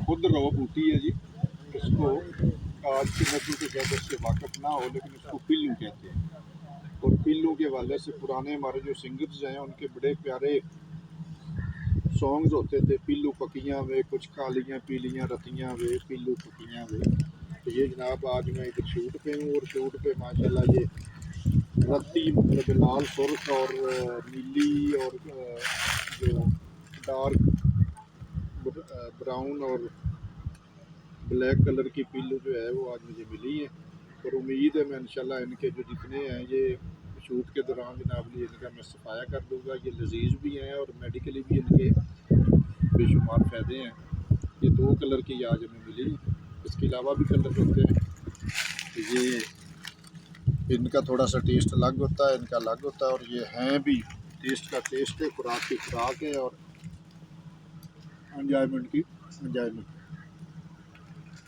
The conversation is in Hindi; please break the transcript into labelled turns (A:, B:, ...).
A: खुद रॉ बूटी है जी। इसको आज की नस्ल के शायद इससे वाकफ ना हो, लेकिन इसको पिल्लू कहते हैं। और पिल्लू के वाले से पुराने हमारे जो सिंगर्स हैं उनके बड़े प्यारे सॉन्ग्स होते थे, पिल्लू पकियाँ वे, कुछ कालियाँ पीलियाँ रतियाँ वे, पिल्लू पकियाँ वे। तो ये जनाब आज मैं इधर शूट पे हूँ, और शूट पे माशाल्लाह ये रत्ती मतलब लाल सुर्ख और नीली और जो डार्क ब्राउन और ब्लैक कलर की पिल्लू जो है वो आज मुझे मिली है। और उम्मीद है मैं इंशाल्लाह इनके जो जितने हैं ये शूट के दौरान जनाब ये इनका मैं सफाया कर दूँगा। ये लजीज भी हैं और मेडिकली भी इनके बेशुमार फ़ायदे हैं। ये 2 कलर की आज हमें मिली, इसके अलावा भी कलर होते हैं। तो ये इनका थोड़ा सा टेस्ट अलग होता है, इनका अलग होता है, और ये हैं भी टेस्ट का टेस्ट है, खुराक की खुराक है, और एंजॉयमेंट की एंजॉयमेंट।